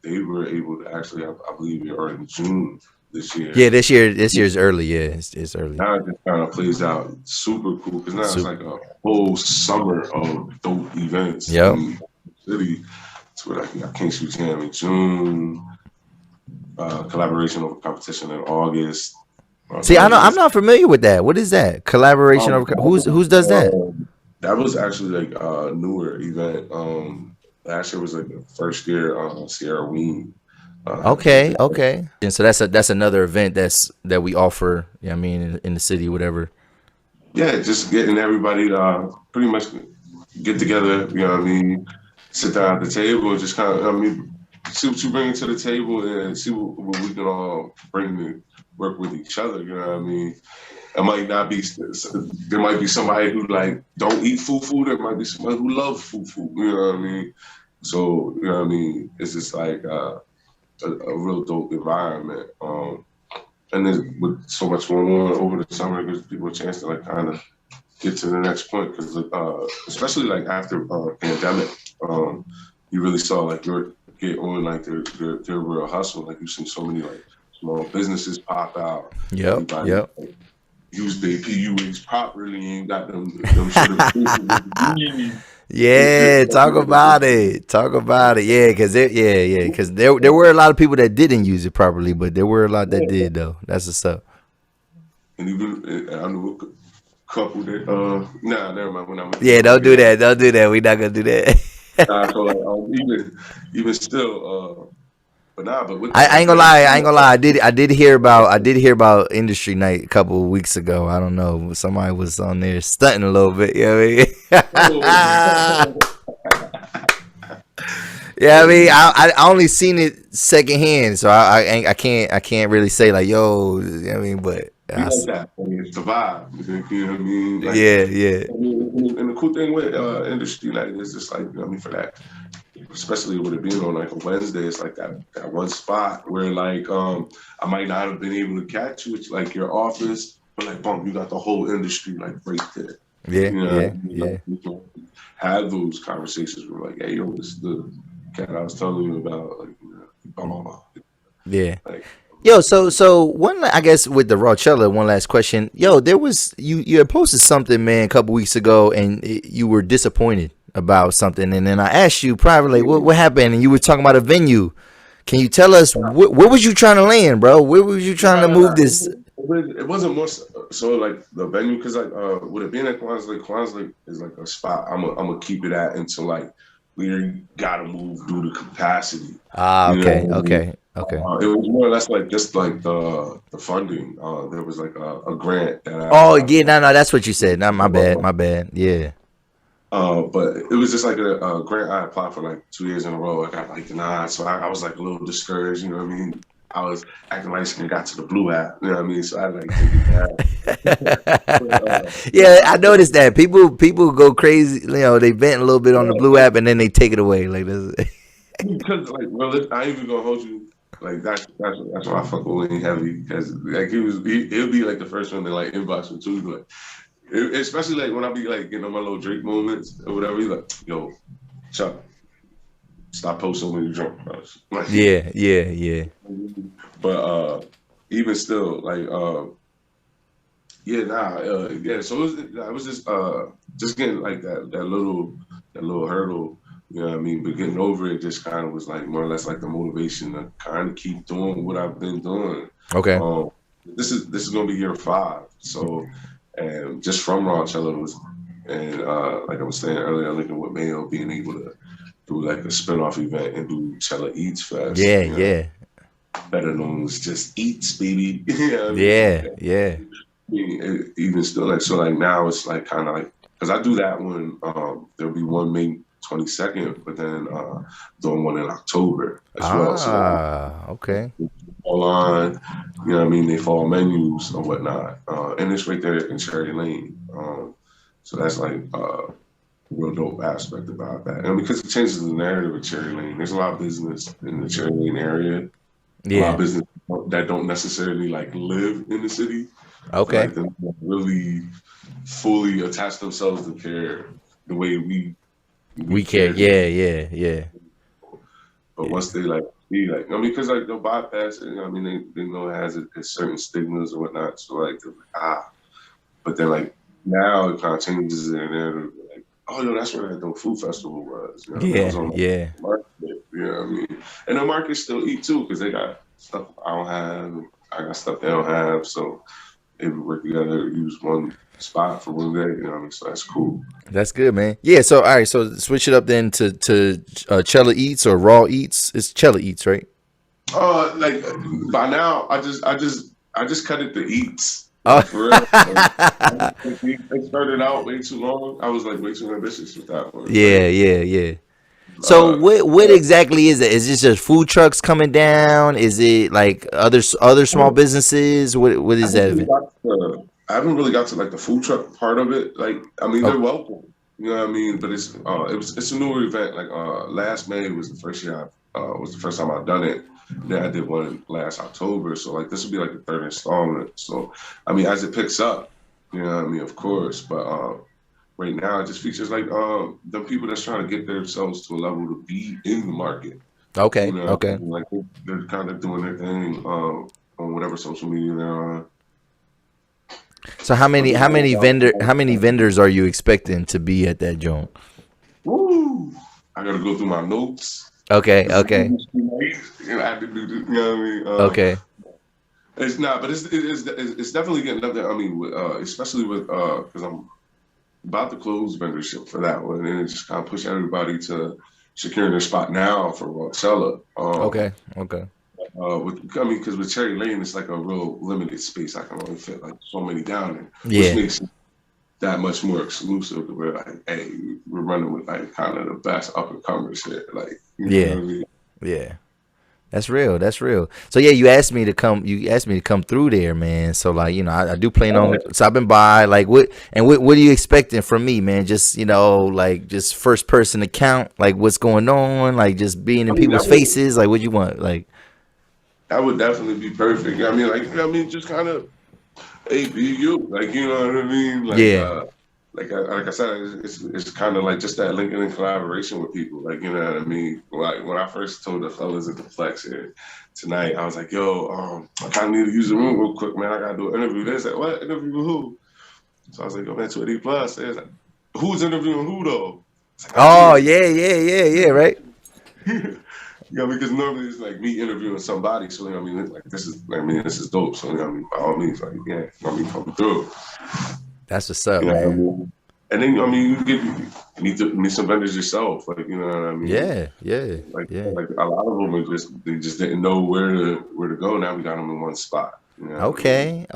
They were able to actually, I believe, or in June this year. Yeah, this year's early. Yeah, it's early. Now it just kind of plays out super cool because now it's like a whole summer of dope events. Yep. In the city. It's where like you got King Street Jam in June, collaboration over competition in August. See, I'm not familiar with that. What is that? Collaboration over who's does that? That was actually like a newer event. Last year was like the first year Sierra Ween. Okay. And so that's another event that we offer. You know what I mean, in the city, whatever. Yeah, just getting everybody to pretty much get together. You know what I mean? Sit down at the table and just kind of, I mean, see what you bring to the table and see what we can all bring to work with each other. You know what I mean? It might not be, there might be somebody who like don't eat fufu. There might be somebody who loves fufu. You know what I mean? So, you know what I mean? It's just like a real dope environment. And then with so much going on over the summer, it gives people a chance to like kind of get to the next point. Because especially like after pandemic, you really saw like your get on like their real hustle. Like you see so many like small businesses pop out. Yep. Like, use their PUAs properly and got them sort of yeah, talk about it. Yeah, because there were a lot of people that didn't use it properly, but there were a lot that did though. That's the stuff. And even I know a couple that nah, never mind. Yeah, don't do that. We're not gonna do that. So like even still but nah, but with I ain't gonna lie. I did hear about industry night a couple of weeks ago. I don't know. Somebody was on there stunting a little bit. You know what I mean? Yeah, I mean, I only seen it secondhand, so I can't really say like, yo, I mean, but We like that. I mean, it's the vibe. You know what I mean? Like, yeah, yeah, I mean, and the cool thing with industry night is just like, you know what I mean, for that, especially with it being on like a Wednesday, it's like that one spot where like I might not have been able to catch you. It's like your office, but like boom, you got the whole industry like right there. yeah, You know, yeah, yeah, like, you can have those conversations where like, hey, yo, this is the cat I was telling you about, like, you know, blah, blah, blah. yeah. Like, Yo, so one, I guess with the Raw Chella, one last question. Yo, there was you had posted something, man, a couple weeks ago, and you were disappointed about something, and then I asked you privately, what happened, and you were talking about a venue. Can you tell us where was you trying to land, bro? Where was you trying to move this? it wasn't more so like the venue, because like with it being at Kwanzaa is like a spot I'm gonna keep it at until like we gotta move due to capacity. Ah, You know okay, what I mean? okay, okay. It was more or less like just like the funding. There was like a grant that I Oh applied yeah, for. no, that's what you said. Not my bad, my bad. Yeah. But it was just like a grant I applied for like 2 years in a row. I got like denied, so I was like a little discouraged. You know what I mean? I was acting like I got to the blue app. You know what I mean? So I had to like take it down. Yeah, I noticed that people go crazy. You know, they vent a little bit on the blue app and then they take it away. Like this. Because like, well, I ain't even gonna hold you. Like that's why I fuck with Wayne heavy, because like he'll be like the first one to like inbox me too. But especially like when I be like getting on my little Drake moments or whatever, he's like, yo, Chuck, stop posting when you're drunk, bro. Like, Yeah, yeah, yeah. but even still, like yeah, nah, yeah. So I was just getting like that little hurdle. You know what I mean? But getting over it just kind of was like more or less like the motivation to kind of keep doing what I've been doing. Okay. This is gonna be year 5. So, and just from Raw Chella was, and like I was saying earlier, looking with Mayo being able to do like a spinoff event and do Chella Eats Fest. Yeah, You know, yeah, better known as just Eats, baby. You know what I yeah, mean? yeah. Even still, like, so like now it's like kind of like, because I do that one, there'll be one May 22nd, but then doing one in October as well. So Ah, okay. all on, you know what I mean, they fall menus or whatnot, and it's right there in Cherry Lane. So that's like a real dope aspect about that, and because it changes the narrative of Cherry Lane. There's a lot of business in the Cherry Lane area, a lot of Yeah. business that don't necessarily like live in the city. For Okay. like them to really fully attach themselves to care the way we We care. care. Yeah, yeah, yeah. But once they like be like, I mean, because like they'll bypass it. You know, I mean, they know it has a certain stigmas or whatnot. So like, they're like, but then like now it kind of changes their narrative. Like, oh no, that's where that dope food festival was. You know, what I mean, it was Yeah, on yeah. the market. You know what I mean? And the market still eat too, because they got stuff I don't have. I got stuff they don't have. So they would work together, use one spot for one day. You know what I mean? So that's cool. That's good, man. Yeah, so all right, so switch it up then to Chella Eats or Raw Eats. It's Chella Eats, right? Like by now, I just cut it to eats. Oh. Like for real. Like, it started out way too long. I was like way too ambitious with that one. Yeah, Like, yeah, yeah. So what yeah. exactly is it? Is this just food trucks coming down? Is it like other small businesses? What I is haven't that really event? got to, I haven't really got to like the food truck part of it. Like, I mean, Oh, they're welcome. You know what I mean? But it's a newer event. Like last May was the first year was the first time I've done it. Then I did one last October. So like this will be like the third installment. So I mean, as it picks up, you know what I mean, of course. But right now it just features like the people that's trying to get themselves to a level to be in the market. You okay, know, okay. like they're kind of doing their thing on whatever social media they're on. So But how many vendors are you expecting to be at that joint? woo, I gotta go through my notes. Okay, This is okay, industry night, and I have to do this, you know what I mean? okay. It's not, but it's definitely getting up there. I mean, especially with because I'm about to close vendorship for that one, and it just kind of push everybody to securing their spot now for Raw Chella. Okay, okay. I mean, because with Cherry Lane, it's like a real limited space. I can only fit like so many down there, which Yeah. makes that much more exclusive. We're like, hey, we're running with like kind of the best up and comers here. Like, you know Yeah. what I mean? Yeah. That's real. That's real. So yeah, you asked me to come. You asked me to come through there, man. So like, I do plan on stopping by. Like, what are you expecting from me, man? Just like just first person account, like what's going on, like just being in people's faces. Like, what you want? Like, that would definitely be perfect. Just kind of, hey, be you. Like, you know what I mean? Like, yeah. like I said, it's kind of like just that linking in collaboration with people. Like, you know what I mean? Like when I first told the fellas at the Flex here tonight, I was like, yo, I kind of need to use the room real quick, man. I got to do an interview. They said, what? Interview with who? So I was like, yo, man, 280 plus. They was like, who's interviewing who, though? Like, oh, yeah, right? Because normally it's like me interviewing somebody. So, this is dope. So, by all means, like, yeah, come through. That's what's up, man. And then, you need to meet some vendors yourself. Like, you know what I mean? Yeah. Like a lot of them they just didn't know where to go. Now we got them in one spot. You know okay.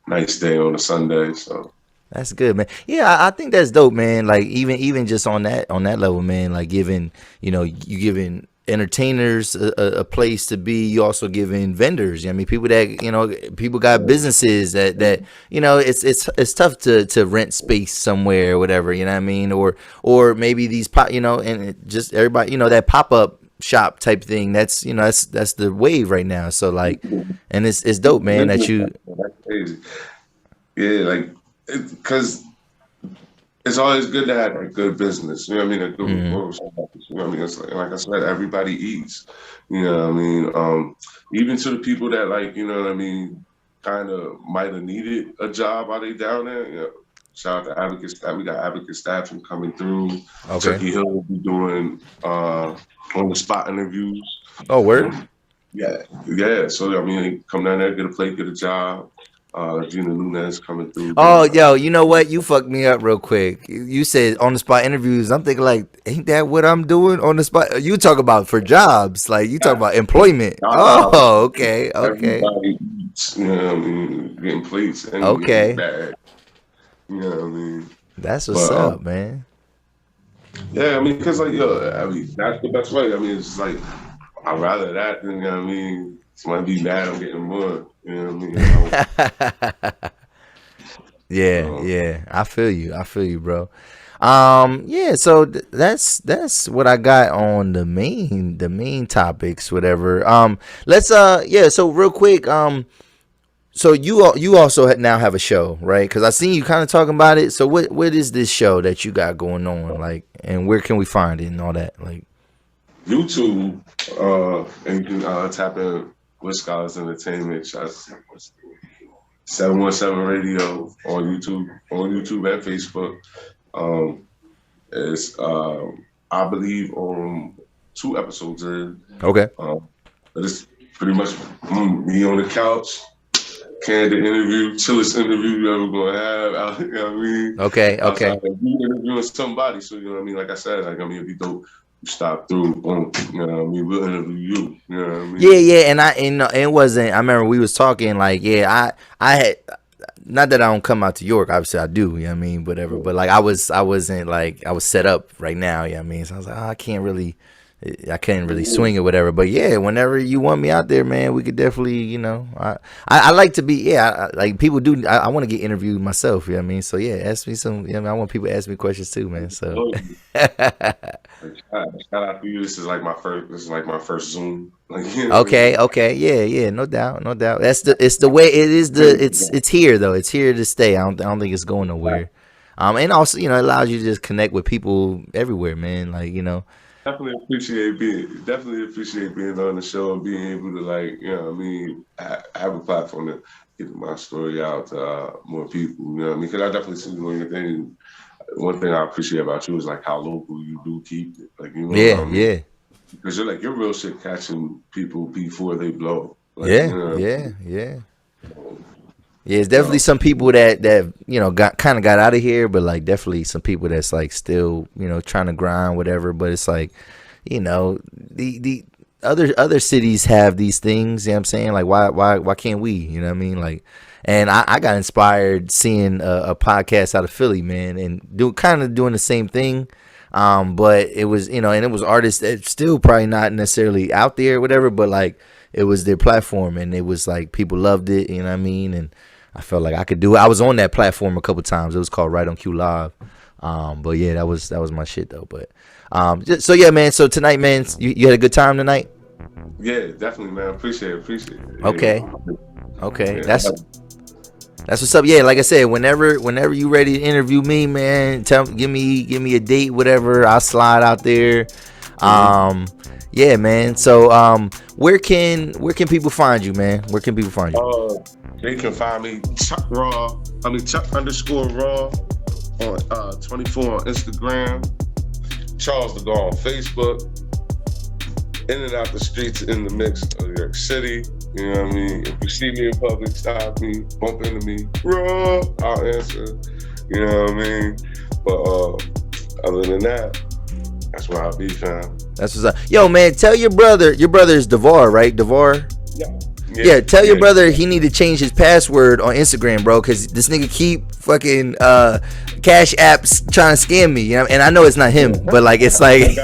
Nice day on a Sunday, so. That's good, man. Yeah, I think that's dope, man. Like even just on that level, man. Like you giving entertainers a place to be. You also giving vendors. I mean, people that people got businesses that it's tough to rent space somewhere or whatever. You know what I mean? Or maybe these and just everybody that pop up shop type thing. That's that's the wave right now. So like, and it's dope, man. That you. That's crazy. Yeah, like. Because it's always good to have a good business, you know what I mean? A good report, you know what I mean? It's like I said, everybody eats, you know what I mean? Even to the people that kind of might have needed a job while they down there. Shout out to Advocate Staff. We got Advocate Staff coming through. Okay. Chucky Hill will be doing on the spot interviews. Oh, word? Yeah. So come down there, get a plate, get a job. Gina Nunez coming through. Oh, yo, you know what? You fucked me up real quick. You said on the spot interviews. I'm thinking like, ain't that what I'm doing on the spot? You talk about for jobs, like you talk about employment. Oh, okay. Everybody eats, getting plates and okay. Bag. You know what I mean? That's what's up, man. Yeah, because that's the best way. It's like I'd rather that than somebody be mad I'm getting more. You know what I mean? Yeah. I feel you, bro. Yeah. So that's what I got on the main topics, whatever. Let's So real quick, so you also now have a show, right? Because I seen you kind of talking about it. So what is this show that you got going on, like, and where can we find it and all that, like? YouTube, and you can tap in with Scholars Entertainment. 717 Radio on YouTube and Facebook. It's I believe on 2 episodes in. Okay. But it's pretty much me on the couch, candid interview, chillest interview you ever gonna have. You know what I mean? Okay. You interviewing somebody, so you know what I mean. Like I said, it'd be dope. Stop through, boom, you know what I mean? We'll interview you, you know what I mean? Yeah, and it wasn't, I remember we was talking, like, I had, not that I don't come out to York, obviously I do, you know what I mean, whatever, but like, I wasn't like, I was set up right now, you know what I mean, so I was like, I can't really swing it, whatever, but yeah, whenever you want me out there, man, we could definitely, I like to be, like people do, I want to get interviewed myself, you know what I mean, so yeah, ask me some, I want people to ask me questions too, man, so. Shout out to you. This is like my first Zoom. Okay, yeah, no doubt. It's the way it is. It's here though. It's here to stay. I don't think it's going nowhere. And also, it allows you to just connect with people everywhere, man. Like, Definitely appreciate being on the show and being able to have a platform to get my story out to more people. You know what I mean? Because I definitely see your thing. One thing I appreciate about you is like how local you do keep it. Like, what I mean? Yeah. Because you're like, you're real shit catching people before they blow. Like, Yeah, it's definitely some people that got out of here, but like definitely some people that's like still, trying to grind, whatever. But it's like, the other cities have these things, you know what I'm saying? Like why can't we? You know what I mean? Like, And I got inspired seeing a podcast out of Philly, man, and doing the same thing. But it was, and it was artists that still probably not necessarily out there or whatever, but like it was their platform, and it was like people loved it, you know what I mean? And I felt like I could do it. I was on that platform a couple times. It was called Right on Q Live. But yeah, that was my shit though. But so yeah, man. So tonight, man, you had a good time tonight? Yeah, definitely, man. Appreciate it. Okay. Yeah. Okay. Yeah. That's what's up. Yeah, like I said, whenever you ready to interview me, man, give me a date, whatever. I'll slide out there. Yeah, man. So where can people find you, man? Where can people find you? They can find me Chuck _Raw on 24 on Instagram, Charles the Gaulle on Facebook, In and Out the Streets in the Mix of New York City. You know what I mean? If you see me in public, stop me, bump into me, Raw, I'll answer. You know what I mean? But other than that, that's where I'll be, fam. That's what's up. Yo, man, tell your brother is Devar, right? Devar? Yeah, tell your brother he need to change his password on Instagram, bro, because this nigga keep fucking cash apps trying to scam me, you know? And I know it's not him, but like it's like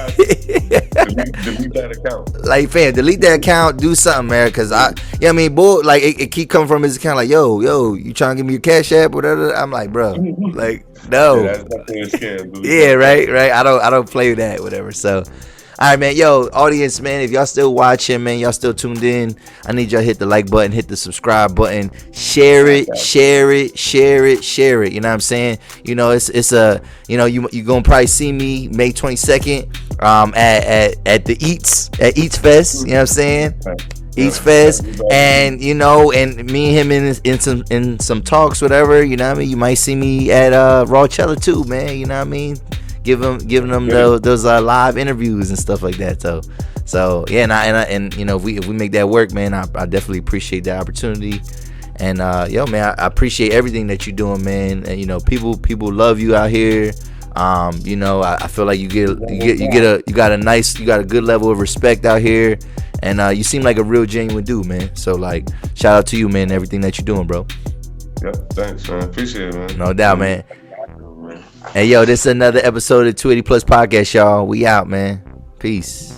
delete that account. Like, fam, delete that account, do something, man, because I mean, boy, like it keep coming from his account, like, yo, you trying to give me your cash app, whatever. I'm like, bro, like, no. Yeah, that's definitely a scam, dude. Yeah, right. I don't play that, whatever. So, all right, man. Yo, audience, man, if y'all still watching, man, y'all still tuned in, I need y'all to hit the like button, hit the subscribe button, share it. You know what I'm saying? You know, it's a, you gonna probably see me May 22nd at the Eats Fest. You know what I'm saying? Eats Fest, and and me and him in some talks, whatever. You know what I mean? You might see me at Raw Chella too, man. You know what I mean? Giving them those live interviews and stuff like that. So yeah, and if we make that work, man, I definitely appreciate that opportunity. And yo, man, I appreciate everything that you're doing, man. And people love you out here. I feel like you got a good level of respect out here, and you seem like a real genuine dude, man. So like, shout out to you, man, everything that you're doing, bro. Yeah, thanks, man. Appreciate it, man. No doubt, man. Hey, yo, this is another episode of 280 Plus Podcast, y'all. We out, man. Peace.